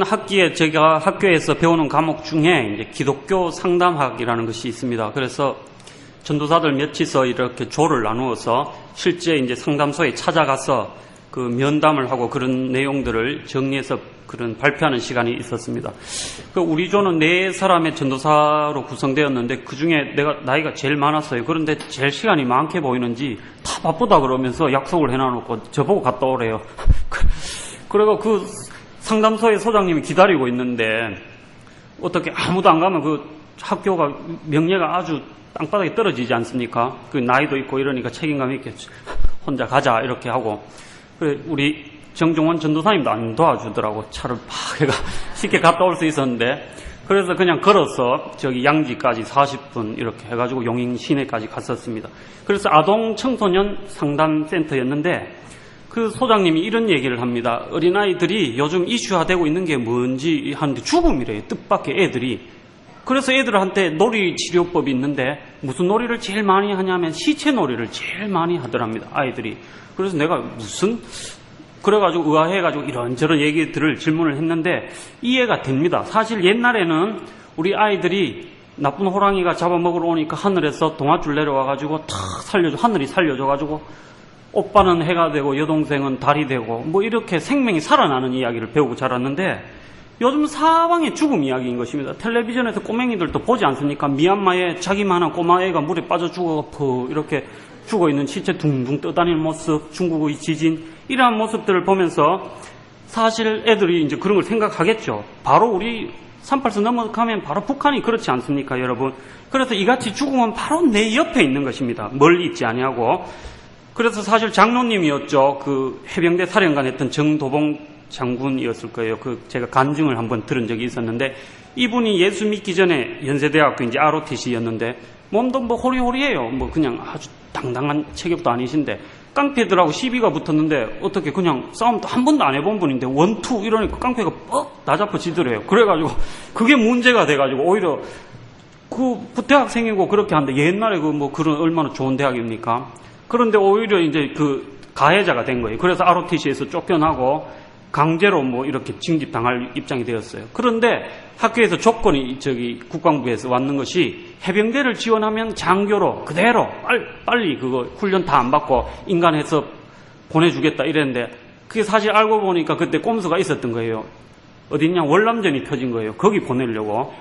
학기에 제가 학교에서 배우는 과목 중에 이제 기독교 상담학이라는 것이 있습니다. 그래서 전도사들 몇이서 이렇게 조를 나누어서 실제 이제 상담소에 찾아가서 그 면담을 하고 그런 내용들을 정리해서 그런 발표하는 시간이 있었습니다. 우리 조는 4사람의 전도사로 구성되었는데 그 중에 내가 나이가 제일 많았어요. 그런데 제일 시간이 많게 보이는지 다 바쁘다 그러면서 약속을 해놔놓고 저보고 갔다 오래요. 그리고 그 상담소의 소장님이 기다리고 있는데 어떻게 아무도 안 가면 그 학교가 명예가 아주 땅바닥에 떨어지지 않습니까? 그 나이도 있고 이러니까 책임감 있게 혼자 가자 이렇게 하고, 그래 우리 정종원 전도사님도 안 도와주더라고. 차를 팍 해가 쉽게 갔다 올 수 있었는데, 그래서 그냥 걸어서 저기 양지까지 40분 이렇게 해가지고 용인 시내까지 갔었습니다. 그래서 아동 청소년 상담센터였는데 그 소장님이 이런 얘기를 합니다. 어린아이들이 요즘 이슈화되고 있는 게 뭔지 하는데 죽음이래요. 뜻밖의 애들이. 그래서 애들한테 놀이치료법이 있는데 무슨 놀이를 제일 많이 하냐면 시체 놀이를 제일 많이 하더랍니다. 아이들이. 그래서 내가 그래가지고 의아해가지고 이런저런 얘기들을 질문을 했는데 이해가 됩니다. 사실 옛날에는 우리 아이들이 나쁜 호랑이가 잡아먹으러 오니까 하늘에서 동아줄 내려와가지고 탁 하늘이 살려줘가지고 오빠는 해가 되고 여동생은 달이 되고 뭐 이렇게 생명이 살아나는 이야기를 배우고 자랐는데 요즘 사방의 죽음 이야기인 것입니다. 텔레비전에서 꼬맹이들도 보지 않습니까? 미얀마에 자기만한 꼬마애가 물에 빠져 죽어 이렇게 죽어있는 시체 둥둥 떠다니는 모습, 중국의 지진 이러한 모습들을 보면서 사실 애들이 이제 그런 걸 생각하겠죠. 바로 우리 38선 넘어가면 바로 북한이 그렇지 않습니까, 여러분? 그래서 이같이 죽음은 바로 내 옆에 있는 것입니다. 멀리 있지 아니하고. 그래서 사실 장로님이었죠. 그 해병대 사령관 했던 정도봉 장군이었을 거예요. 제가 간증을 한번 들은 적이 있었는데 이분이 예수 믿기 전에 연세대학교 이제 ROTC였는데 몸도 뭐 호리호리해요. 뭐 그냥 아주 당당한 체격도 아니신데 깡패들하고 시비가 붙었는데 어떻게 그냥 싸움도 한 번도 안 해본 분인데 원투 이러니까 깡패가 뻑 나잡아지더래요. 그래가지고 그게 문제가 돼가지고 오히려 그 대학생이고 그렇게 하는데 옛날에 그런 얼마나 좋은 대학입니까? 그런데 오히려 이제 그 가해자가 된 거예요. 그래서 ROTC에서 쫓겨나고 강제로 이렇게 징집당할 입장이 되었어요. 그런데 학교에서 조건이 국방부에서 왔는 것이 해병대를 지원하면 장교로 그대로 빨리 그거 훈련 다 안 받고 인간해서 보내주겠다 이랬는데 그게 사실 알고 보니까 그때 꼼수가 있었던 거예요. 어딨냐? 월남전이 펴진 거예요. 거기 보내려고.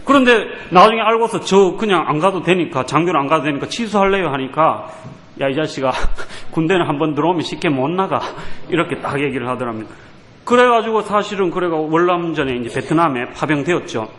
그런데 나중에 알고서 저 그냥 안 가도 되니까 장교를 안 가도 되니까 취소할래요 하니까 야, 이 자식아, 군대는 한번 들어오면 쉽게 못 나가. 이렇게 딱 얘기를 하더랍니다. 그래가지고 사실은 월남전에 이제 베트남에 파병되었죠.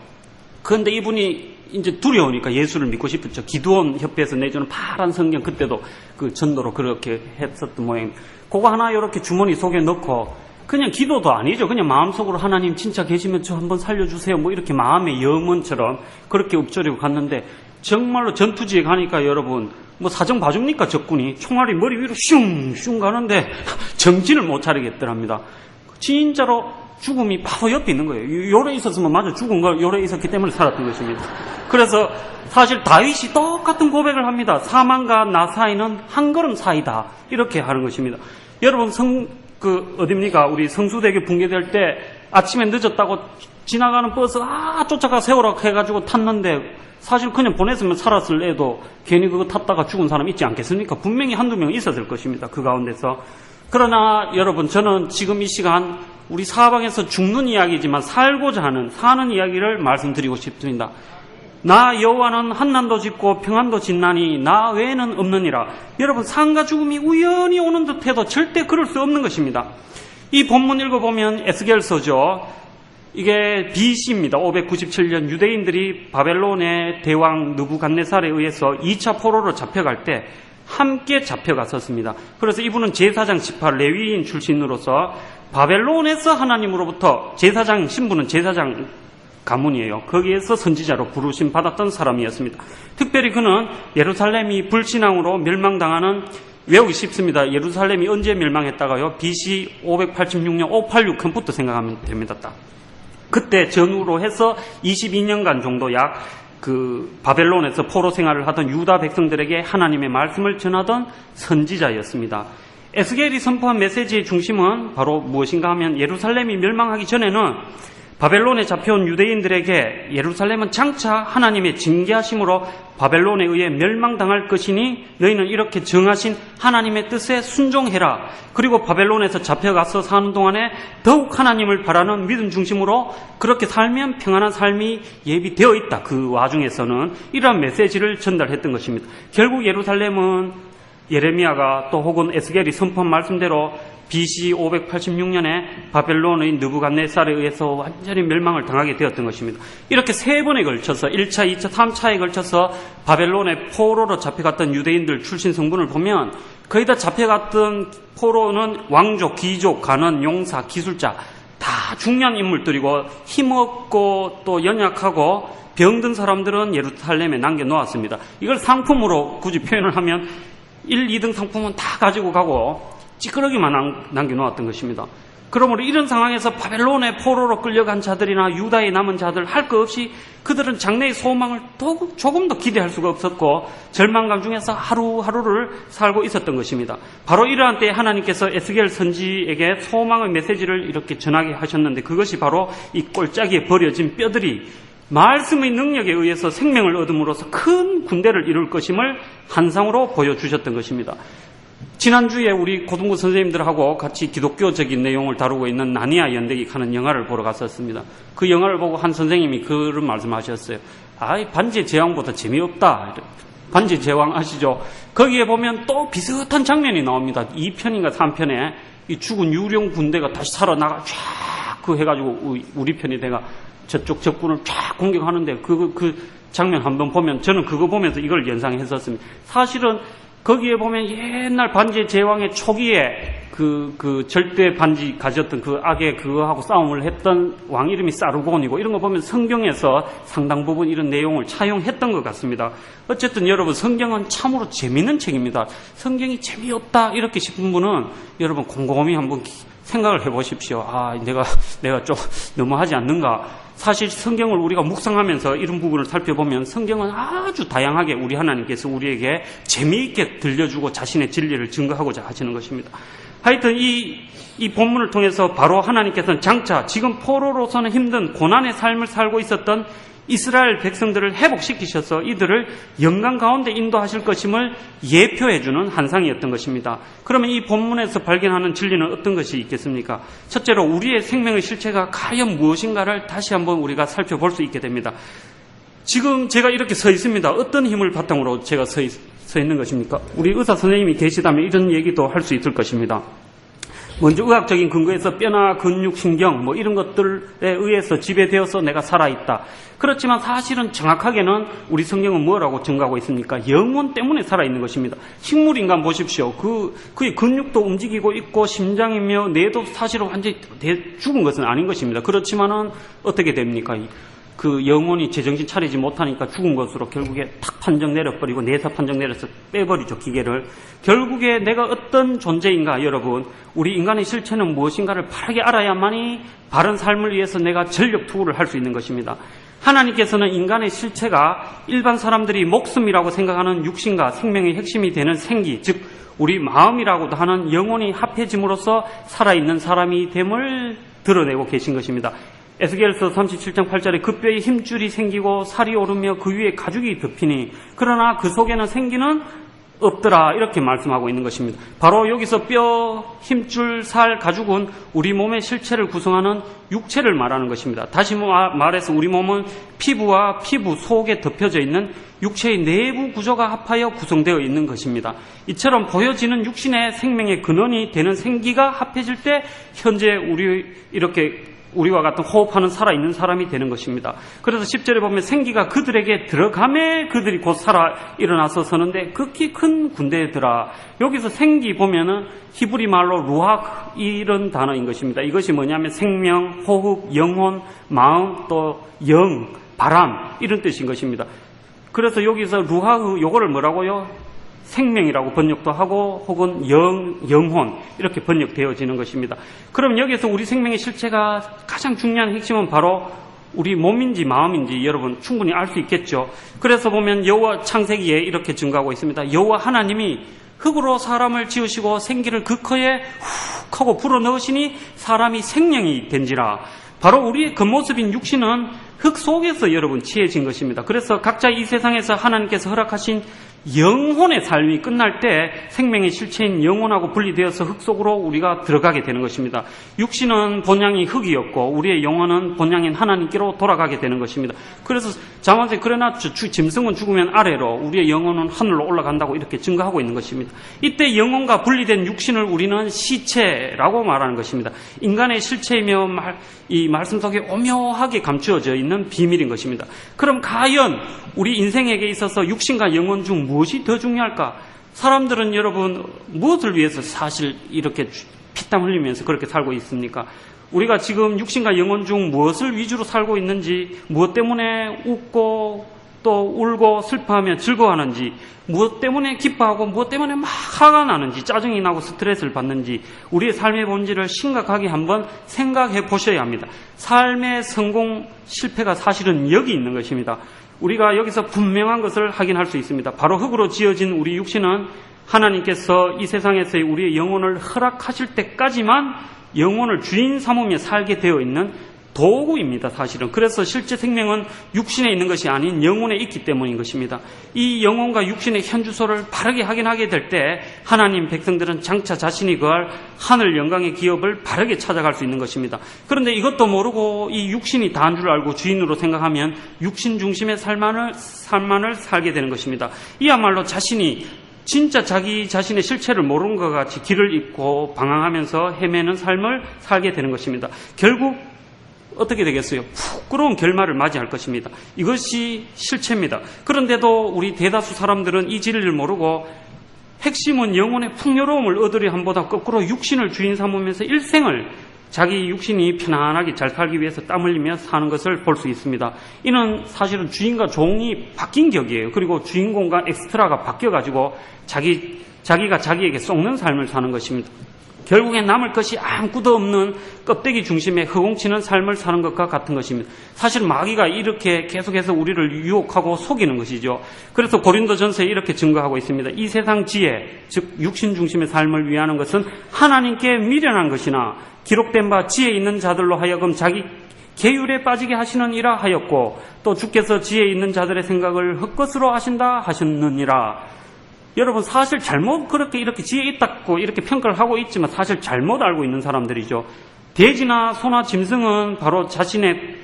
그런데 이분이 이제 두려우니까 예수를 믿고 싶었죠. 기도원 협회에서 내주는 파란 성경, 그때도 그 전도로 그렇게 했었던 모양. 그거 하나 이렇게 주머니 속에 넣고 그냥 기도도 아니죠. 그냥 마음속으로 하나님 진짜 계시면 저 한번 살려주세요. 이렇게 마음의 염원처럼 그렇게 읊조리고 갔는데 정말로 전투지에 가니까 여러분 사정 봐줍니까? 적군이 총알이 머리 위로 슝슝 가는데 정신을 못 차리겠더랍니다. 진짜로 죽음이 바로 옆에 있는 거예요. 요래 있었으면 맞아 죽은 걸 요래 있었기 때문에 살았던 것입니다. 그래서 사실 다윗이 똑같은 고백을 합니다. 사망과 나 사이는 한 걸음 사이다. 이렇게 하는 것입니다. 여러분 어딥니까? 우리 성수대교 붕괴될 때 아침에 늦었다고 지나가는 버스 쫓아가 세우라고 해가지고 탔는데 사실 그냥 보냈으면 살았을 애도 괜히 그거 탔다가 죽은 사람 있지 않겠습니까? 분명히 한두 명 있었을 것입니다. 그 가운데서. 그러나 여러분 저는 지금 이 시간 우리 사방에서 죽는 이야기지만 살고자 하는 사는 이야기를 말씀드리고 싶습니다. 나 여호와는 한난도 짓고 평안도 짓나니 나 외에는 없느니라. 여러분 삶과 죽음이 우연히 오는 듯해도 절대 그럴 수 없는 것입니다. 이 본문 읽어보면 에스겔서죠. 이게 BC입니다. 597년 유대인들이 바벨론의 대왕 느부갓네살에 의해서 2차 포로로 잡혀갈 때 함께 잡혀갔었습니다. 그래서 이분은 제사장 지파 레위인 출신으로서 바벨론에서 하나님으로부터 제사장 신분은 제사장 가문이에요. 거기에서 선지자로 부르심 받았던 사람이었습니다. 특별히 그는 예루살렘이 불신앙으로 멸망당하는 외우기 쉽습니다. 예루살렘이 언제 멸망했다가요? BC 586년 586년부터 생각하면 됩니다. 그때 전후로 해서 22년간 정도 바벨론에서 포로 생활을 하던 유다 백성들에게 하나님의 말씀을 전하던 선지자였습니다. 에스겔이 선포한 메시지의 중심은 바로 무엇인가 하면 예루살렘이 멸망하기 전에는 바벨론에 잡혀온 유대인들에게 예루살렘은 장차 하나님의 징계하심으로 바벨론에 의해 멸망당할 것이니 너희는 이렇게 정하신 하나님의 뜻에 순종해라. 그리고 바벨론에서 잡혀가서 사는 동안에 더욱 하나님을 바라는 믿음 중심으로 그렇게 살면 평안한 삶이 예비되어 있다. 그 와중에서는 이러한 메시지를 전달했던 것입니다. 결국 예루살렘은 예레미야가 또 혹은 에스겔이 선포한 말씀대로 BC 586년에 바벨론의 느부갓네살에 의해서 완전히 멸망을 당하게 되었던 것입니다. 이렇게 세 번에 걸쳐서 1차, 2차, 3차에 걸쳐서 바벨론의 포로로 잡혀갔던 유대인들 출신 성분을 보면 거의 다 잡혀갔던 포로는 왕족, 귀족, 간원, 용사, 기술자 다 중요한 인물들이고 힘없고 또 연약하고 병든 사람들은 예루살렘에 남겨놓았습니다. 이걸 상품으로 굳이 표현을 하면 1, 2등 상품은 다 가지고 가고 찌끄러기만 남겨놓았던 것입니다. 그러므로 이런 상황에서 바벨론의 포로로 끌려간 자들이나 유다에 남은 자들 할 것 없이 그들은 장래의 소망을 조금도 기대할 수가 없었고 절망감 중에서 하루하루를 살고 있었던 것입니다. 바로 이러한 때에 하나님께서 에스겔 선지에게 소망의 메시지를 이렇게 전하게 하셨는데 그것이 바로 이 꼴짜기에 버려진 뼈들이 말씀의 능력에 의해서 생명을 얻음으로써 큰 군대를 이룰 것임을 환상으로 보여주셨던 것입니다. 지난주에 우리 고등부 선생님들하고 같이 기독교적인 내용을 다루고 있는 나니아 연대기 하는 영화를 보러 갔었습니다. 그 영화를 보고 한 선생님이 그런 말씀하셨어요. 반지의 제왕보다 재미없다. 반지의 제왕 아시죠? 거기에 보면 또 비슷한 장면이 나옵니다. 2편인가 3편에 이 죽은 유령 군대가 다시 살아나가 쫙 해가지고 우리 편이 돼가 저쪽 적군을 쫙 공격하는데 그 장면 한번 보면 저는 그거 보면서 이걸 연상했었습니다. 사실은 거기에 보면 옛날 반지의 제왕의 초기에 그 절대 반지 가졌던 그 악의 그거하고 싸움을 했던 왕 이름이 사르곤이고 이런 거 보면 성경에서 상당 부분 이런 내용을 차용했던 것 같습니다. 어쨌든 여러분 성경은 참으로 재미있는 책입니다. 성경이 재미없다 이렇게 싶은 분은 여러분 곰곰이 한번 생각을 해보십시오. 내가 좀 너무하지 않는가. 사실 성경을 우리가 묵상하면서 이런 부분을 살펴보면 성경은 아주 다양하게 우리 하나님께서 우리에게 재미있게 들려주고 자신의 진리를 증거하고자 하시는 것입니다. 하여튼 이 본문을 통해서 바로 하나님께서는 장차 지금 포로로서는 힘든 고난의 삶을 살고 있었던 이스라엘 백성들을 회복시키셔서 이들을 영광 가운데 인도하실 것임을 예표해주는 환상이었던 것입니다. 그러면 이 본문에서 발견하는 진리는 어떤 것이 있겠습니까? 첫째로 우리의 생명의 실체가 과연 무엇인가를 다시 한번 우리가 살펴볼 수 있게 됩니다. 지금 제가 이렇게 서 있습니다. 어떤 힘을 바탕으로 제가 서 있는 것입니까? 우리 의사 선생님이 계시다면 이런 얘기도 할 수 있을 것입니다. 먼저 의학적인 근거에서 뼈나 근육, 신경 이런 것들에 의해서 지배되어서 내가 살아있다. 그렇지만 사실은 정확하게는 우리 성경은 뭐라고 증가하고 있습니까? 영혼 때문에 살아있는 것입니다. 식물인간 보십시오. 그의 근육도 움직이고 있고 심장이며 뇌도 사실은 완전히 죽은 것은 아닌 것입니다. 그렇지만은 어떻게 됩니까? 그 영혼이 제정신 차리지 못하니까 죽은 것으로 결국에 탁 판정 내려버리고 내사 판정 내려서 빼버리죠, 기계를. 결국에 내가 어떤 존재인가, 여러분. 우리 인간의 실체는 무엇인가를 바르게 알아야만이 바른 삶을 위해서 내가 전력 투구를 할 수 있는 것입니다. 하나님께서는 인간의 실체가 일반 사람들이 목숨이라고 생각하는 육신과 생명의 핵심이 되는 생기, 즉 우리 마음이라고도 하는 영혼이 합해짐으로써 살아있는 사람이 됨을 드러내고 계신 것입니다. 에스겔서 37장 8절에 그 뼈에 힘줄이 생기고 살이 오르며 그 위에 가죽이 덮이니 그러나 그 속에는 생기는 없더라 이렇게 말씀하고 있는 것입니다. 바로 여기서 뼈, 힘줄, 살, 가죽은 우리 몸의 실체를 구성하는 육체를 말하는 것입니다. 다시 말해서 우리 몸은 피부와 피부 속에 덮여져 있는 육체의 내부 구조가 합하여 구성되어 있는 것입니다. 이처럼 보여지는 육신의 생명의 근원이 되는 생기가 합해질 때 현재 우리와 같은 호흡하는 살아있는 사람이 되는 것입니다. 그래서 10절에 보면 생기가 그들에게 들어가매 그들이 곧 살아 일어나서 서는데 극히 큰 군대더라. 여기서 생기 보면은 히브리 말로 루악 이런 단어인 것입니다. 이것이 뭐냐면 생명, 호흡, 영혼, 마음, 또 영, 바람 이런 뜻인 것입니다. 그래서 여기서 루하흐 요거를 뭐라고요? 생명이라고 번역도 하고 혹은 영혼 이렇게 번역되어지는 것입니다. 그럼 여기서 우리 생명의 실체가 가장 중요한 핵심은 바로 우리 몸인지 마음인지 여러분 충분히 알 수 있겠죠. 그래서 보면 여호와 창세기에 이렇게 증거하고 있습니다. 여호와 하나님이 흙으로 사람을 지으시고 생기를 그 커에 훅 하고 불어넣으시니 사람이 생명이 된지라. 바로 우리의 겉모습인 육신은 흙 속에서 여러분 취해진 것입니다. 그래서 각자 이 세상에서 하나님께서 허락하신 영혼의 삶이 끝날 때 생명의 실체인 영혼하고 분리되어서 흙 속으로 우리가 들어가게 되는 것입니다. 육신은 본향이 흙이었고 우리의 영혼은 본향인 하나님께로 돌아가게 되는 것입니다. 그래서 자만세 그러나 짐승은 죽으면 아래로 우리의 영혼은 하늘로 올라간다고 이렇게 증거하고 있는 것입니다. 이때 영혼과 분리된 육신을 우리는 시체라고 말하는 것입니다. 인간의 실체이며 이 말씀 속에 오묘하게 감추어져 있는 비밀인 것입니다. 그럼 과연 우리 인생에게 있어서 육신과 영혼 중 무엇이 더 중요할까? 사람들은 여러분 무엇을 위해서 사실 이렇게 피땀 흘리면서 그렇게 살고 있습니까? 우리가 지금 육신과 영혼 중 무엇을 위주로 살고 있는지, 무엇 때문에 웃고 또 울고 슬퍼하며 즐거워하는지, 무엇 때문에 기뻐하고 무엇 때문에 막 화가 나는지, 짜증이 나고 스트레스를 받는지 우리의 삶의 본질을 심각하게 한번 생각해 보셔야 합니다. 삶의 성공, 실패가 사실은 여기 있는 것입니다. 우리가 여기서 분명한 것을 확인할 수 있습니다. 바로 흙으로 지어진 우리 육신은 하나님께서 이 세상에서의 우리의 영혼을 허락하실 때까지만 영혼을 주인 삼으며 살게 되어 있는 도구입니다. 사실은. 그래서 실제 생명은 육신에 있는 것이 아닌 영혼에 있기 때문인 것입니다. 이 영혼과 육신의 현주소를 바르게 확인하게 될 때 하나님 백성들은 장차 자신이 거할 하늘 영광의 기업을 바르게 찾아갈 수 있는 것입니다. 그런데 이것도 모르고 이 육신이 다인 줄 알고 주인으로 생각하면 육신 중심의 삶만을 살게 되는 것입니다. 이야말로 자신이 진짜 자기 자신의 실체를 모르는 것 같이 길을 잃고 방황하면서 헤매는 삶을 살게 되는 것입니다. 결국 어떻게 되겠어요? 부끄러운 결말을 맞이할 것입니다. 이것이 실체입니다. 그런데도 우리 대다수 사람들은 이 진리를 모르고 핵심은 영혼의 풍요로움을 얻으려 함보다 거꾸로 육신을 주인 삼으면서 일생을 자기 육신이 편안하게 잘 살기 위해서 땀 흘리며 사는 것을 볼 수 있습니다. 이는 사실은 주인과 종이 바뀐 격이에요. 그리고 주인공과 엑스트라가 바뀌어가지고 자기가 자기에게 썩는 삶을 사는 것입니다. 결국에 남을 것이 아무것도 없는 껍데기 중심의 허공치는 삶을 사는 것과 같은 것입니다. 사실 마귀가 이렇게 계속해서 우리를 유혹하고 속이는 것이죠. 그래서 고린도전서에 이렇게 증거하고 있습니다. 이 세상 지혜, 즉 육신 중심의 삶을 위하는 것은 하나님께 미련한 것이나 기록된 바 지혜 있는 자들로 하여금 자기 계율에 빠지게 하시느니라 하였고, 또 주께서 지혜 있는 자들의 생각을 헛것으로 하신다 하셨느니라. 여러분 사실 잘못 그렇게 이렇게 지혜 있다고 이렇게 평가를 하고 있지만 사실 잘못 알고 있는 사람들이죠. 돼지나 소나 짐승은 바로 자신의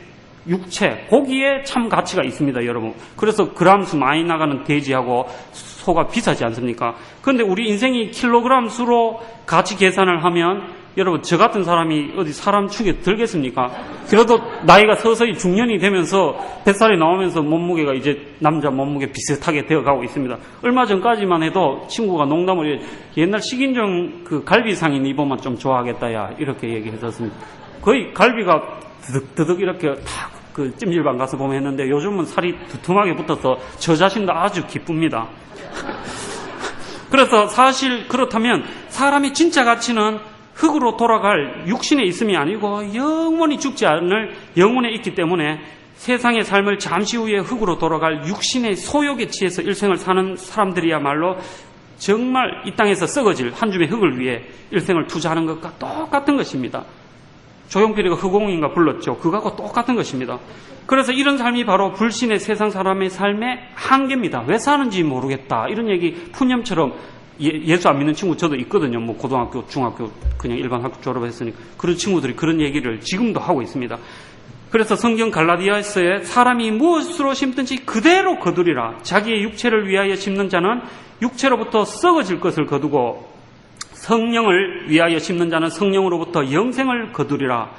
육체, 고기에 참 가치가 있습니다, 여러분. 그래서 그람수 많이 나가는 돼지하고 소가 비싸지 않습니까? 그런데 우리 인생이 킬로그램 수로 가치 계산을 하면 여러분 저 같은 사람이 어디 사람 축에 들겠습니까? 그래도 나이가 서서히 중년이 되면서 뱃살이 나오면서 몸무게가 이제 남자 몸무게 비슷하게 되어가고 있습니다. 얼마 전까지만 해도 친구가 농담을 옛날 식인종 그 갈비상인 이보만 좀 좋아하겠다 야 이렇게 얘기했었습니다. 거의 갈비가 드득드득 이렇게 탁 그 찜질방 가서 보면 했는데 요즘은 살이 두툼하게 붙어서 저 자신도 아주 기쁩니다. 그래서 사실 그렇다면 사람의 진짜 가치는 흙으로 돌아갈 육신에 있음이 아니고 영원히 죽지 않을 영혼에 있기 때문에 세상의 삶을 잠시 후에 흙으로 돌아갈 육신의 소욕에 취해서 일생을 사는 사람들이야말로 정말 이 땅에서 썩어질 한 줌의 흙을 위해 일생을 투자하는 것과 똑같은 것입니다. 조용필이가 흑공인가 불렀죠. 그거하고 똑같은 것입니다. 그래서 이런 삶이 바로 불신의 세상 사람의 삶의 한계입니다. 왜 사는지 모르겠다. 이런 얘기 푸념처럼 예수 안 믿는 친구 저도 있거든요. 뭐 고등학교, 중학교 그냥 일반 학교 졸업했으니까 그런 친구들이 그런 얘기를 지금도 하고 있습니다. 그래서 성경 갈라디아서에 사람이 무엇으로 심든지 그대로 거두리라. 자기의 육체를 위하여 심는 자는 육체로부터 썩어질 것을 거두고 성령을 위하여 심는 자는 성령으로부터 영생을 거두리라.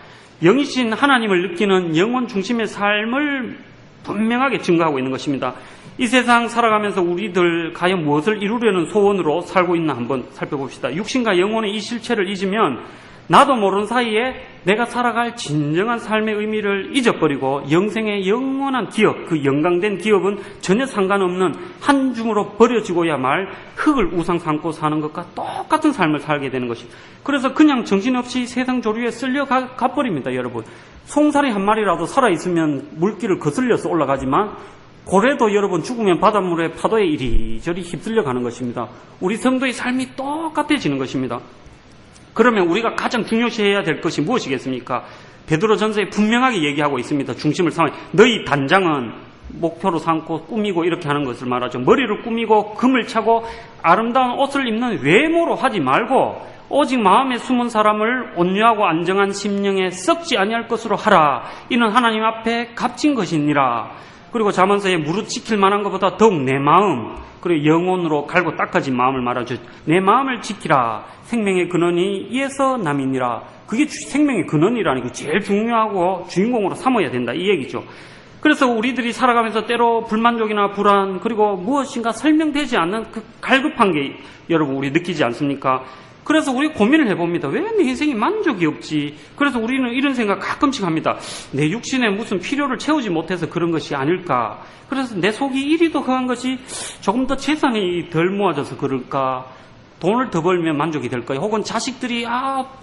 영이신 하나님을 느끼는 영혼 중심의 삶을 분명하게 증거하고 있는 것입니다. 이 세상 살아가면서 우리들 과연 무엇을 이루려는 소원으로 살고 있나 한번 살펴봅시다. 육신과 영혼의 이 실체를 잊으면 나도 모르는 사이에 내가 살아갈 진정한 삶의 의미를 잊어버리고 영생의 영원한 기업, 그 영광된 기업은 전혀 상관없는 한 줌으로 버려지고야 말 흙을 우상 삼고 사는 것과 똑같은 삶을 살게 되는 것입니다. 그래서 그냥 정신없이 세상 조류에 쓸려 가버립니다, 여러분. 송사리 한 마리라도 살아있으면 물길을 거슬려서 올라가지만 고래도 여러분 죽으면 바닷물에 파도에 이리저리 휩쓸려 가는 것입니다. 우리 성도의 삶이 똑같아지는 것입니다. 그러면 우리가 가장 중요시해야 될 것이 무엇이겠습니까? 베드로전서에 분명하게 얘기하고 있습니다. 중심을 삼아 너희 단장은 목표로 삼고 꾸미고 이렇게 하는 것을 말하죠. 머리를 꾸미고 금을 차고 아름다운 옷을 입는 외모로 하지 말고 오직 마음에 숨은 사람을 온유하고 안정한 심령에 썩지 아니할 것으로 하라. 이는 하나님 앞에 값진 것이니라. 그리고 잠언서에 무릇 지킬 만한 것보다 더욱 내 마음, 그리고 영혼으로 갈고 닦아진 마음을 말하죠. 내 마음을 지키라. 생명의 근원이 이에서 남이니라. 그게 생명의 근원이라는 게 제일 중요하고 주인공으로 삼아야 된다 이 얘기죠. 그래서 우리들이 살아가면서 때로 불만족이나 불안 그리고 무엇인가 설명되지 않는 그 갈급한 게 여러분 우리 느끼지 않습니까? 그래서 우리 고민을 해봅니다. 왜 내 인생이 만족이 없지? 그래서 우리는 이런 생각 가끔씩 합니다. 내 육신에 무슨 필요를 채우지 못해서 그런 것이 아닐까? 그래서 내 속이 이리도 허한 것이 조금 더 재산이 덜 모아져서 그럴까? 돈을 더 벌면 만족이 될 거야. 혹은 자식들이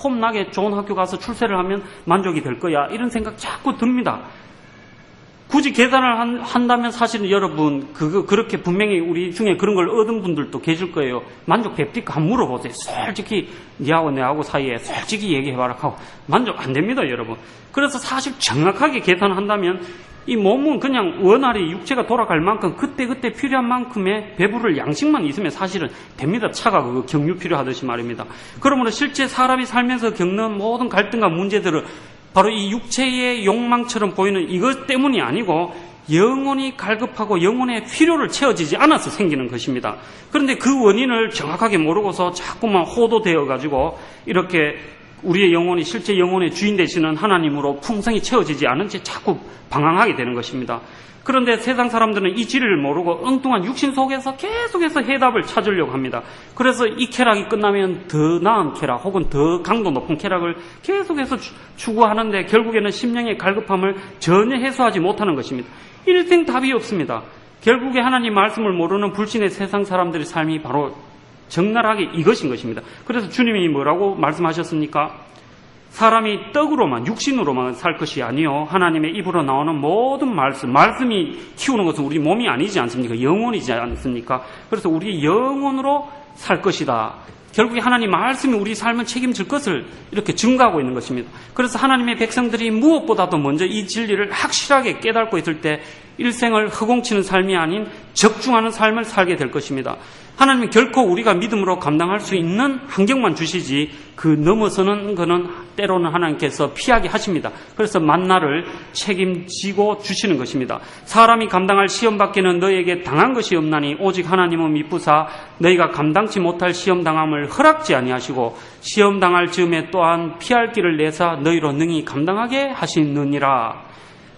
폼나게 좋은 학교 가서 출세를 하면 만족이 될 거야. 이런 생각 자꾸 듭니다. 굳이 계산을 한다면 사실은 여러분 그렇게 분명히 우리 중에 그런 걸 얻은 분들도 계실 거예요. 만족 됩니까? 한번 물어보세요. 솔직히 니하고 내하고 사이에 솔직히 얘기해봐라 하고 만족 안 됩니다 여러분. 그래서 사실 정확하게 계산한다면 이 몸은 그냥 원활히 육체가 돌아갈 만큼 그때그때 필요한 만큼의 배부를 양식만 있으면 사실은 됩니다. 차가 경유 필요하듯이 말입니다. 그러므로 실제 사람이 살면서 겪는 모든 갈등과 문제들을 바로 이 육체의 욕망처럼 보이는 이것 때문이 아니고 영혼이 갈급하고 영혼의 필요를 채워지지 않아서 생기는 것입니다. 그런데 그 원인을 정확하게 모르고서 자꾸만 호도되어가지고 이렇게 우리의 영혼이 실제 영혼의 주인 되시는 하나님으로 풍성히 채워지지 않은 채 자꾸 방황하게 되는 것입니다. 그런데 세상 사람들은 이 진리를 모르고 엉뚱한 육신 속에서 계속해서 해답을 찾으려고 합니다. 그래서 이 쾌락이 끝나면 더 나은 쾌락 혹은 더 강도 높은 쾌락을 계속해서 추구하는데 결국에는 심령의 갈급함을 전혀 해소하지 못하는 것입니다. 일생 답이 없습니다. 결국에 하나님 말씀을 모르는 불신의 세상 사람들의 삶이 바로 적나라하게 이것인 것입니다. 그래서 주님이 뭐라고 말씀하셨습니까? 사람이 떡으로만 육신으로만 살 것이 아니요 하나님의 입으로 나오는 모든 말씀이 키우는 것은 우리 몸이 아니지 않습니까? 영혼이지 않습니까? 그래서 우리 영혼으로 살 것이다. 결국에 하나님 말씀이 우리 삶을 책임질 것을 이렇게 증거하고 있는 것입니다. 그래서 하나님의 백성들이 무엇보다도 먼저 이 진리를 확실하게 깨닫고 있을 때 일생을 허공치는 삶이 아닌 적중하는 삶을 살게 될 것입니다. 하나님은 결코 우리가 믿음으로 감당할 수 있는 환경만 주시지 그 넘어서는 것은 때로는 하나님께서 피하게 하십니다. 그래서 만나를 책임지고 주시는 것입니다. 사람이 감당할 시험 밖에는 너에게 당한 것이 없나니 오직 하나님은 미쁘사 너희가 감당치 못할 시험 당함을 허락지 아니하시고 시험 당할 즈음에 또한 피할 길을 내사 너희로 능히 감당하게 하시느니라.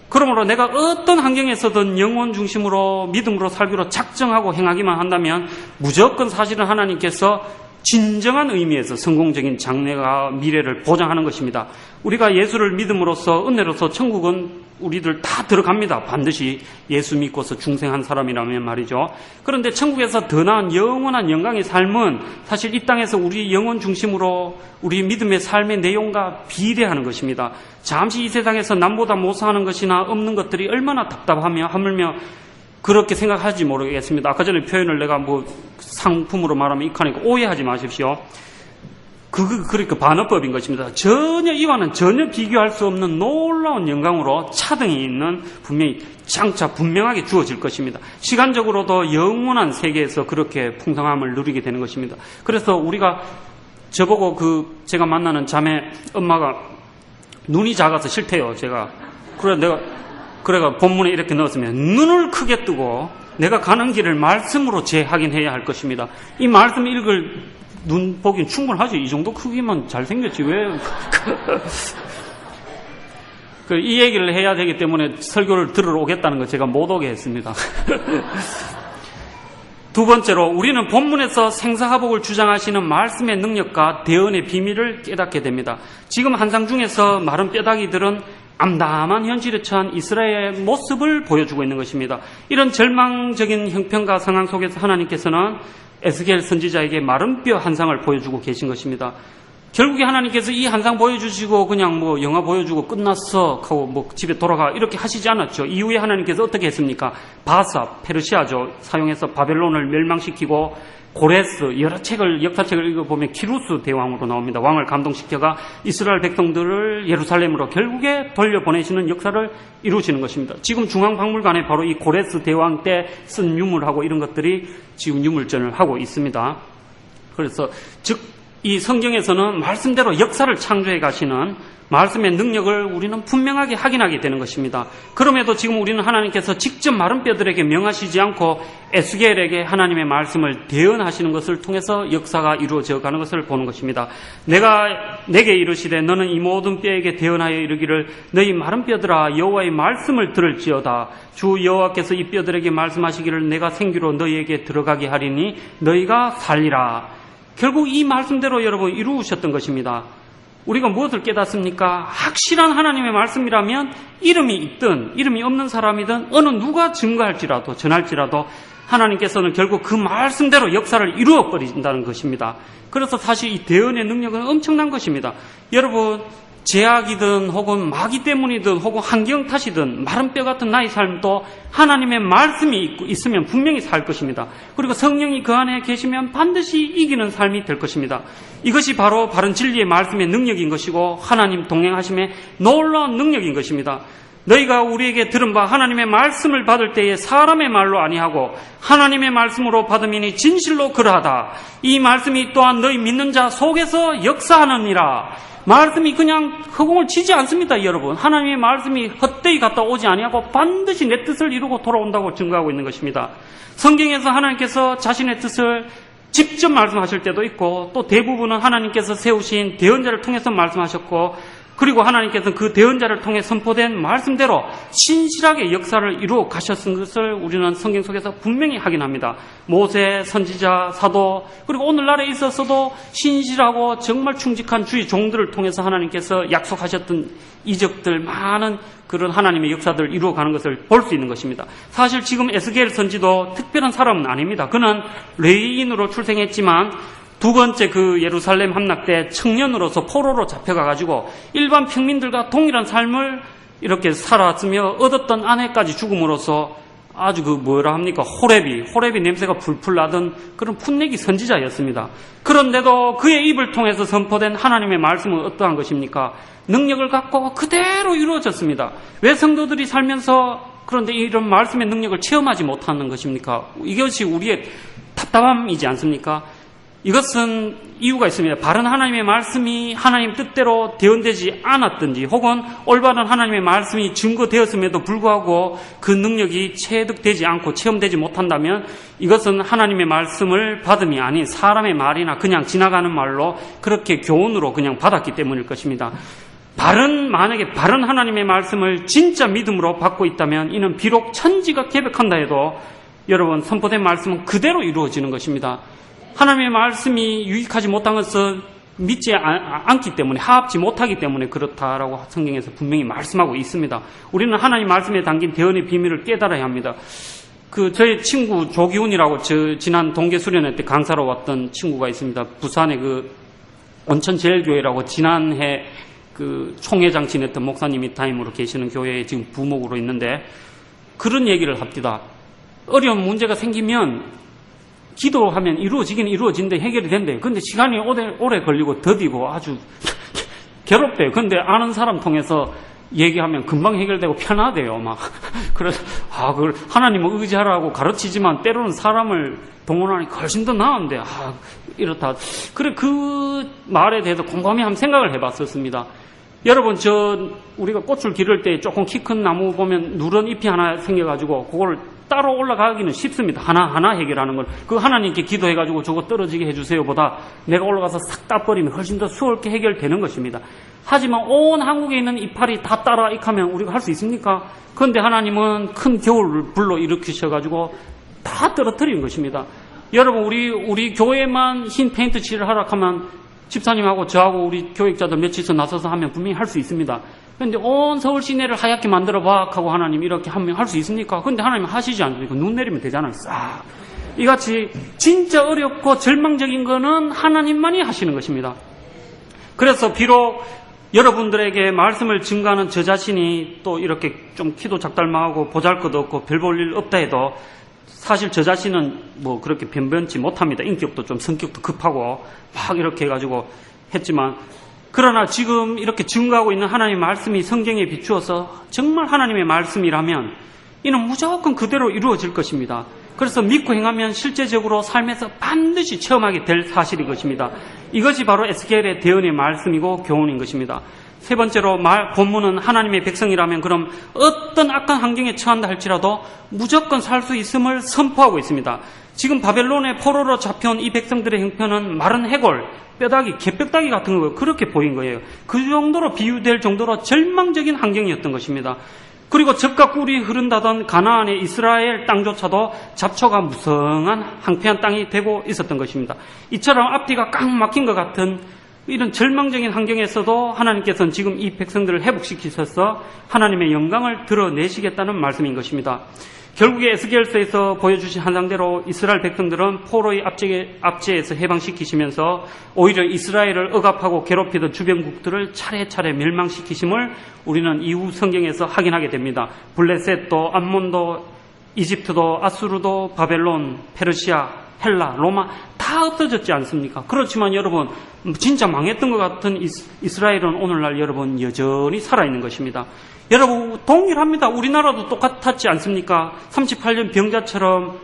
그러므로 내가 어떤 환경에서든 영혼 중심으로 믿음으로 살기로 작정하고 행하기만 한다면 무조건 사실은 하나님께서 진정한 의미에서 성공적인 장래와 미래를 보장하는 것입니다. 우리가 예수를 믿음으로써 은혜로서 천국은 우리들 다 들어갑니다. 반드시 예수 믿고서 중생한 사람이라면 말이죠. 그런데 천국에서 더 나은 영원한 영광의 삶은 사실 이 땅에서 우리 영혼 중심으로 우리 믿음의 삶의 내용과 비례하는 것입니다. 잠시 이 세상에서 남보다 못 사는 것이나 없는 것들이 얼마나 답답하며 하물며 그렇게 생각하지 모르겠습니다. 아까 전에 표현을 내가 상품으로 말하면 익하니까 오해하지 마십시오. 그러니까 반어법인 것입니다. 전혀 이와는 전혀 비교할 수 없는 놀라운 영광으로 차등이 있는 분명히 장차 분명하게 주어질 것입니다. 시간적으로도 영원한 세계에서 그렇게 풍성함을 누리게 되는 것입니다. 그래서 우리가 저보고 제가 만나는 자매 엄마가 눈이 작아서 싫대요. 그래가 본문에 이렇게 넣었으면 눈을 크게 뜨고 내가 가는 길을 말씀으로 재확인해야 할 것입니다. 이 말씀 읽을 눈 보기엔 충분하죠. 이 정도 크기만 잘생겼지 왜 이 얘기를 해야 되기 때문에 설교를 들으러 오겠다는 거 제가 못 오게 했습니다. 두 번째로 우리는 본문에서 생사화복을 주장하시는 말씀의 능력과 대언의 비밀을 깨닫게 됩니다. 지금 환상 중에서 마른 뼈다귀들은 암담한 현실에 처한 이스라엘의 모습을 보여주고 있는 것입니다. 이런 절망적인 형편과 상황 속에서 하나님께서는 에스겔 선지자에게 마른 뼈 환상을 보여주고 계신 것입니다. 결국에 하나님께서 이 한상 보여주시고 그냥 뭐 영화 보여주고 끝났어 하고 뭐 집에 돌아가 이렇게 하시지 않았죠. 이후에 하나님께서 어떻게 했습니까? 바사, 페르시아죠. 사용해서 바벨론을 멸망시키고 고레스, 여러 책을, 역사책을 읽어보면 키루스 대왕으로 나옵니다. 왕을 감동시켜가 이스라엘 백성들을 예루살렘으로 결국에 돌려보내시는 역사를 이루시는 것입니다. 지금 중앙박물관에 바로 이 고레스 대왕 때 쓴 유물하고 이런 것들이 지금 유물전을 하고 있습니다. 그래서 이 성경에서는 말씀대로 역사를 창조해 가시는 말씀의 능력을 우리는 분명하게 확인하게 되는 것입니다. 그럼에도 지금 우리는 하나님께서 직접 마른 뼈들에게 명하시지 않고 에스겔에게 하나님의 말씀을 대언하시는 것을 통해서 역사가 이루어져 가는 것을 보는 것입니다. 내게 이르시되 너는 이 모든 뼈에게 대언하여 이르기를 너희 마른 뼈들아 여호와의 말씀을 들을지어다. 주 여호와께서 이 뼈들에게 말씀하시기를 내가 생기로 너희에게 들어가게 하리니 너희가 살리라. 결국 이 말씀대로 여러분 이루셨던 것입니다. 우리가 무엇을 깨닫습니까? 확실한 하나님의 말씀이라면 이름이 있든 이름이 없는 사람이든 어느 누가 증거할지라도 전할지라도 하나님께서는 결국 그 말씀대로 역사를 이루어 버린다는 것입니다. 그래서 사실 이 대언의 능력은 엄청난 것입니다. 여러분 제약이든 혹은 마귀 때문이든 혹은 환경 탓이든 마른 뼈 같은 나의 삶도 하나님의 말씀이 있으면 분명히 살 것입니다. 그리고 성령이 그 안에 계시면 반드시 이기는 삶이 될 것입니다. 이것이 바로 바른 진리의 말씀의 능력인 것이고 하나님 동행하심의 놀라운 능력인 것입니다. 너희가 우리에게 들은 바 하나님의 말씀을 받을 때에 사람의 말로 아니하고 하나님의 말씀으로 받음이니 진실로 그러하다. 이 말씀이 또한 너희 믿는 자 속에서 역사하느니라. 말씀이 그냥 허공을 치지 않습니다, 여러분. 하나님의 말씀이 헛되이 갔다 오지 아니하고 반드시 내 뜻을 이루고 돌아온다고 증거하고 있는 것입니다. 성경에서 하나님께서 자신의 뜻을 직접 말씀하실 때도 있고 또 대부분은 하나님께서 세우신 대언자를 통해서 말씀하셨고 그리고 하나님께서는 그 대언자를 통해 선포된 말씀대로 신실하게 역사를 이루어 가셨은 것을 우리는 성경 속에서 분명히 확인합니다. 모세, 선지자, 사도 그리고 오늘날에 있어서도 신실하고 정말 충직한 주의 종들을 통해서 하나님께서 약속하셨던 이적들 많은 그런 하나님의 역사들을 이루어가는 것을 볼 수 있는 것입니다. 사실 지금 에스겔 선지도 특별한 사람은 아닙니다. 그는 레위인으로 출생했지만 두 번째 그 예루살렘 함락 때 청년으로서 포로로 잡혀가가지고 일반 평민들과 동일한 삶을 이렇게 살았으며 얻었던 아내까지 죽음으로써 아주 호렙이 냄새가 풀풀 나던 그런 풋내기 선지자였습니다. 그런데도 그의 입을 통해서 선포된 하나님의 말씀은 어떠한 것입니까? 능력을 갖고 그대로 이루어졌습니다. 왜 성도들이 살면서 그런데 이런 말씀의 능력을 체험하지 못하는 것입니까? 이것이 우리의 답답함이지 않습니까? 이것은 이유가 있습니다. 바른 하나님의 말씀이 하나님 뜻대로 대언되지 않았든지 혹은 올바른 하나님의 말씀이 증거되었음에도 불구하고 그 능력이 체득되지 않고 체험되지 못한다면 이것은 하나님의 말씀을 받음이 아닌 사람의 말이나 그냥 지나가는 말로 그렇게 교훈으로 그냥 받았기 때문일 것입니다. 만약에 바른 하나님의 말씀을 진짜 믿음으로 받고 있다면 이는 비록 천지가 개벽한다 해도 여러분 선포된 말씀은 그대로 이루어지는 것입니다. 하나님의 말씀이 유익하지 못한 것은 믿지 않기 때문에 하합지 못하기 때문에 그렇다라고 성경에서 분명히 말씀하고 있습니다. 우리는 하나님 말씀에 담긴 대언의 비밀을 깨달아야 합니다. 저의 친구 조기훈이라고 지난 동계 수련회 때 강사로 왔던 친구가 있습니다. 부산의 온천제일교회라고 지난해 총회장 지냈던 목사님이 담임으로 계시는 교회에 지금 부목으로 있는데 그런 얘기를 합니다. 어려운 문제가 생기면 기도하면 이루어지기는 이루어진대 해결이 된대요. 근데 시간이 오래 걸리고 더디고 아주 괴롭대요. 근데 아는 사람 통해서 얘기하면 금방 해결되고 편하대요. 그래서 그걸 하나님을 의지하라고 가르치지만 때로는 사람을 동원하니까 훨씬 더 나은데 이렇다. 그래 그 말에 대해서 곰곰이 한번 생각을 해봤었습니다. 여러분 우리가 꽃을 기를 때 조금 키 큰 나무 보면 누런 잎이 하나 생겨가지고 그걸 따로 올라가기는 쉽습니다. 하나하나 해결하는 걸. 하나님께 기도해가지고 저거 떨어지게 해주세요 보다 내가 올라가서 싹 따버리면 훨씬 더 수월하게 해결되는 것입니다. 하지만 온 한국에 있는 이파리 다 따라 익하면 우리가 할 수 있습니까? 그런데 하나님은 큰 겨울을 불러 일으키셔가지고 다 떨어뜨리는 것입니다. 여러분 우리 교회만 흰 페인트 칠을 하라 하면 집사님하고 저하고 우리 교육자들 며칠서 나서서 하면 분명히 할 수 있습니다. 그런데 온 서울 시내를 하얗게 만들어봐 하고 하나님 이렇게 하면 할 수 있습니까? 그런데 하나님 하시지 않습니까? 눈 내리면 되잖아요. 싹. 이같이 진짜 어렵고 절망적인 거는 하나님만이 하시는 것입니다. 그래서 비록 여러분들에게 말씀을 증거하는 저 자신이 또 이렇게 좀 키도 작달망하고 보잘것없고 별 볼 일 없다 해도 사실 저 자신은 뭐 그렇게 변변치 못합니다. 인격도 좀 성격도 급하고 막 이렇게 해가지고 했지만, 그러나 지금 이렇게 증거하고 있는 하나님의 말씀이 성경에 비추어서 정말 하나님의 말씀이라면 이는 무조건 그대로 이루어질 것입니다. 그래서 믿고 행하면 실제적으로 삶에서 반드시 체험하게 될 사실인 것입니다. 이것이 바로 에스겔의 대언의 말씀이고 교훈인 것입니다. 세 번째로 본문은 하나님의 백성이라면 그럼 어떤 악한 환경에 처한다 할지라도 무조건 살 수 있음을 선포하고 있습니다. 지금 바벨론의 포로로 잡혀온 이 백성들의 형편은 마른 해골, 뼈다귀, 개뼈다귀 같은 거 그렇게 보인 거예요. 그 정도로 비유될 정도로 절망적인 환경이었던 것입니다. 그리고 젖과 꿀이 흐른다던 가나안의 이스라엘 땅조차도 잡초가 무성한 황폐한 땅이 되고 있었던 것입니다. 이처럼 앞뒤가 꽉 막힌 것 같은 이런 절망적인 환경에서도 하나님께서는 지금 이 백성들을 회복시키셔서 하나님의 영광을 드러내시겠다는 말씀인 것입니다. 결국에 에스겔서에서 보여주신 환상대로 이스라엘 백성들은 포로의 압제에서 해방시키시면서 오히려 이스라엘을 억압하고 괴롭히던 주변국들을 차례차례 멸망시키심을 우리는 이후 성경에서 확인하게 됩니다. 블레셋도, 암몬도, 이집트도, 아수르도, 바벨론, 페르시아, 헬라, 로마 다 없어졌지 않습니까? 그렇지만 여러분, 진짜 망했던 것 같은 이스라엘은 오늘날 여러분 여전히 살아있는 것입니다. 여러분 동일합니다. 우리나라도 똑같았지 않습니까? 38년 병자처럼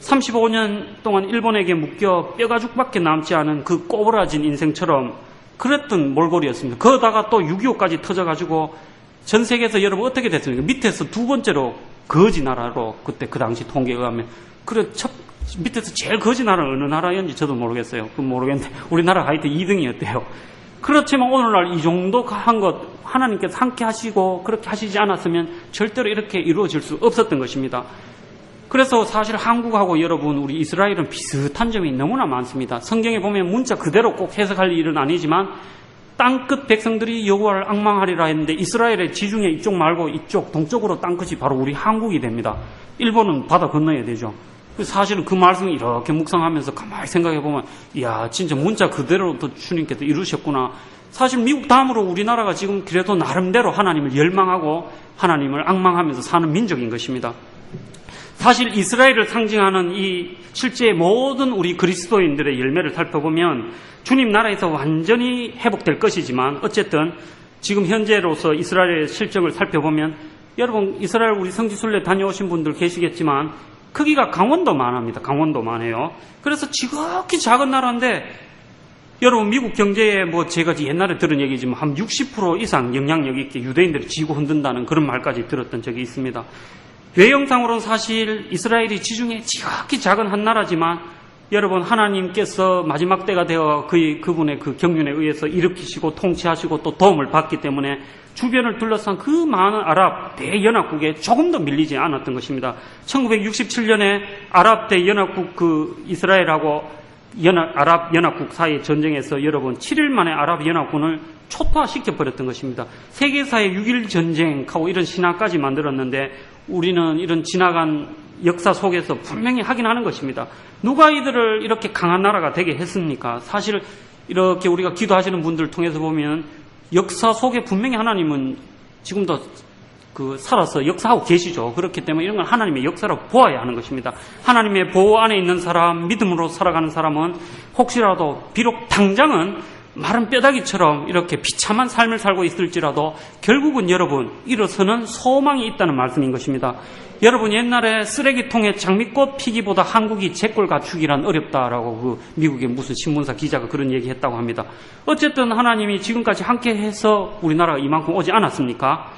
35년 동안 일본에게 묶여 뼈가죽밖에 남지 않은 그 꼬부라진 인생처럼 그랬던 몰골이었습니다. 그러다가 또 6.25까지 터져가지고 전 세계에서 여러분 어떻게 됐습니까? 밑에서 두 번째로 거지 나라로 그때 그 당시 통계에 의하면 밑에서 제일 거지 나라는 어느 나라였는지 저도 모르겠어요. 모르겠는데 우리나라 하여튼 2등이었대요. 그렇지만 오늘날 이 정도 한 것 하나님께서 함께 하시고 그렇게 하시지 않았으면 절대로 이렇게 이루어질 수 없었던 것입니다. 그래서 사실 한국하고 여러분 우리 이스라엘은 비슷한 점이 너무나 많습니다. 성경에 보면 문자 그대로 꼭 해석할 일은 아니지만 땅끝 백성들이 여호와를 앙망하리라 했는데 이스라엘의 지중해 이쪽 말고 이쪽 동쪽으로 땅끝이 바로 우리 한국이 됩니다. 일본은 바다 건너야 되죠. 사실은 그 말씀을 이렇게 묵상하면서 가만히 생각해보면 이야 진짜 문자 그대로 또 주님께서 이루셨구나. 사실 미국 다음으로 우리나라가 지금 그래도 나름대로 하나님을 열망하고 하나님을 앙망하면서 사는 민족인 것입니다. 사실 이스라엘을 상징하는 이 실제 모든 우리 그리스도인들의 열매를 살펴보면 주님 나라에서 완전히 회복될 것이지만 어쨌든 지금 현재로서 이스라엘의 실정을 살펴보면 여러분 이스라엘 우리 성지순례 다녀오신 분들 계시겠지만 크기가 강원도만 합니다. 강원도만 해요. 그래서 지극히 작은 나라인데 여러분 미국 경제에 뭐 제가 옛날에 들은 얘기지만 한 60% 이상 영향력 있게 유대인들이 지고 흔든다는 그런 말까지 들었던 적이 있습니다. 외형상으로는 사실 이스라엘이 지중해 지극히 작은 한 나라지만 여러분 하나님께서 마지막 때가 되어 그분의 그 경륜에 의해서 일으키시고 통치하시고 또 도움을 받기 때문에 주변을 둘러싼 그 많은 아랍 대연합국에 조금도 밀리지 않았던 것입니다. 1967년에 아랍 대연합국 그 이스라엘하고 아랍 연합국 사이의 전쟁에서 여러분 7일 만에 아랍 연합군을 초토화시켜버렸던 것입니다. 세계사의 6.1 전쟁하고 이런 신화까지 만들었는데 우리는 이런 지나간 역사 속에서 분명히 확인하는 것입니다. 누가 이들을 이렇게 강한 나라가 되게 했습니까? 사실 이렇게 우리가 기도하시는 분들을 통해서 보면 역사 속에 분명히 하나님은 지금도 살아서 역사하고 계시죠. 그렇기 때문에 이런 건 하나님의 역사라고 보아야 하는 것입니다. 하나님의 보호 안에 있는 사람, 믿음으로 살아가는 사람은 혹시라도 비록 당장은 마른 뼈다귀처럼 이렇게 비참한 삶을 살고 있을지라도 결국은 여러분 일어서는 소망이 있다는 말씀인 것입니다. 여러분 옛날에 쓰레기통에 장미꽃 피기보다 한국이 재벌 가축이란 어렵다라고 미국의 무슨 신문사 기자가 그런 얘기했다고 합니다. 어쨌든 하나님이 지금까지 함께해서 우리나라가 이만큼 오지 않았습니까?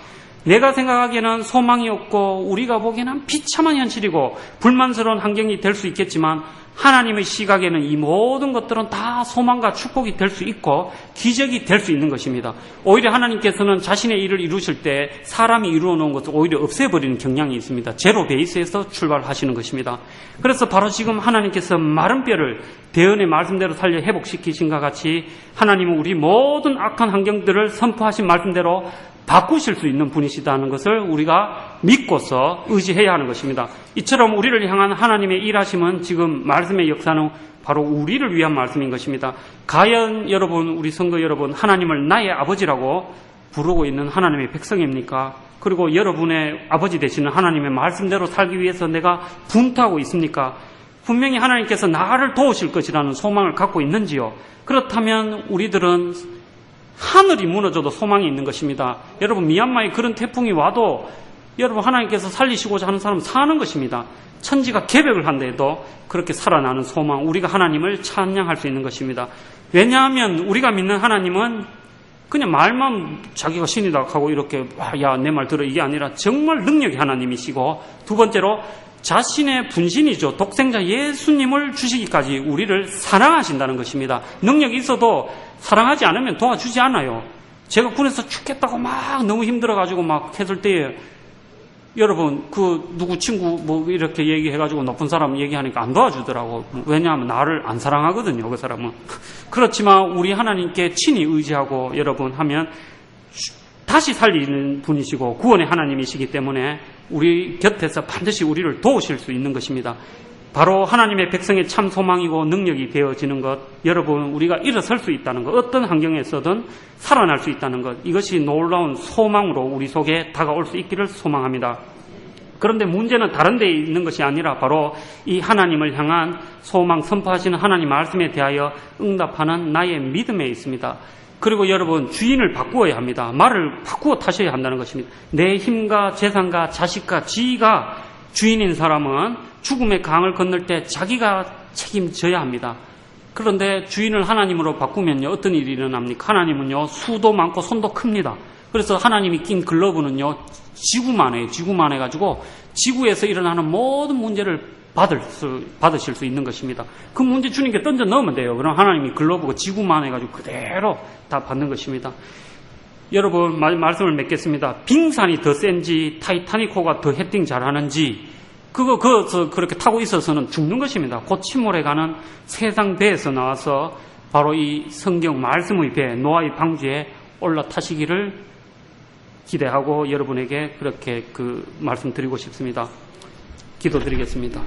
내가 생각하기에는 소망이 없고 우리가 보기에는 비참한 현실이고 불만스러운 환경이 될 수 있겠지만 하나님의 시각에는 이 모든 것들은 다 소망과 축복이 될 수 있고 기적이 될 수 있는 것입니다. 오히려 하나님께서는 자신의 일을 이루실 때 사람이 이루어 놓은 것을 오히려 없애버리는 경향이 있습니다. 제로 베이스에서 출발하시는 것입니다. 그래서 바로 지금 하나님께서 마른 뼈를 대언의 말씀대로 살려 회복시키신 것 같이 하나님은 우리 모든 악한 환경들을 선포하신 말씀대로 바꾸실 수 있는 분이시다는 것을 우리가 믿고서 의지해야 하는 것입니다. 이처럼 우리를 향한 하나님의 일하심은 지금 말씀의 역사는 바로 우리를 위한 말씀인 것입니다. 과연 여러분, 우리 성도 여러분, 하나님을 나의 아버지라고 부르고 있는 하나님의 백성입니까? 그리고 여러분의 아버지 되시는 하나님의 말씀대로 살기 위해서 내가 분투하고 있습니까? 분명히 하나님께서 나를 도우실 것이라는 소망을 갖고 있는지요? 그렇다면 우리들은 하늘이 무너져도 소망이 있는 것입니다. 여러분, 미얀마에 그런 태풍이 와도 여러분, 하나님께서 살리시고자 하는 사람은 사는 것입니다. 천지가 개벽을 한데도 그렇게 살아나는 소망, 우리가 하나님을 찬양할 수 있는 것입니다. 왜냐하면 우리가 믿는 하나님은 그냥 말만 자기가 신이다 하고 이렇게 야, 내 말 들어, 이게 아니라 정말 능력의 하나님이시고, 두 번째로 자신의 분신이죠. 독생자 예수님을 주시기까지 우리를 사랑하신다는 것입니다. 능력이 있어도 사랑하지 않으면 도와주지 않아요. 제가 군에서 죽겠다고 막 너무 힘들어가지고 막 했을 때에 여러분, 누구 친구 뭐 이렇게 얘기해가지고 높은 사람 얘기하니까 안 도와주더라고. 왜냐하면 나를 안 사랑하거든요, 그 사람은. 그렇지만 우리 하나님께 친히 의지하고 여러분 하면 다시 살리는 분이시고 구원의 하나님이시기 때문에 우리 곁에서 반드시 우리를 도우실 수 있는 것입니다. 바로 하나님의 백성의 참 소망이고 능력이 되어지는 것, 여러분, 우리가 일어설 수 있다는 것, 어떤 환경에서든 살아날 수 있다는 것, 이것이 놀라운 소망으로 우리 속에 다가올 수 있기를 소망합니다. 그런데 문제는 다른 데 있는 것이 아니라 바로 이 하나님을 향한 소망, 선포하시는 하나님 말씀에 대하여 응답하는 나의 믿음에 있습니다. 그리고 여러분, 주인을 바꾸어야 합니다. 말을 바꾸어 타셔야 한다는 것입니다. 내 힘과 재산과 자식과 지위가 주인인 사람은 죽음의 강을 건널 때 자기가 책임져야 합니다. 그런데 주인을 하나님으로 바꾸면요, 어떤 일이 일어납니까? 하나님은요, 수도 많고 손도 큽니다. 그래서 하나님이 낀 글러브는요, 지구만 해요. 지구만 해가지고 지구에서 일어나는 모든 문제를 받으실 수 있는 것입니다. 그 문제 주님께 던져 넣으면 돼요. 그럼 하나님이 글러브가 지구만 해가지고 그대로 다 받는 것입니다. 여러분, 말씀을 맺겠습니다. 빙산이 더 센지 타이타닉호가 더 헤딩 잘하는지 그렇게 타고 있어서는 죽는 것입니다. 곧 침몰해가는 세상 배에서 나와서 바로 이 성경 말씀의 배, 노아의 방주에 올라타시기를 기대하고 여러분에게 그렇게 말씀드리고 싶습니다. 기도드리겠습니다.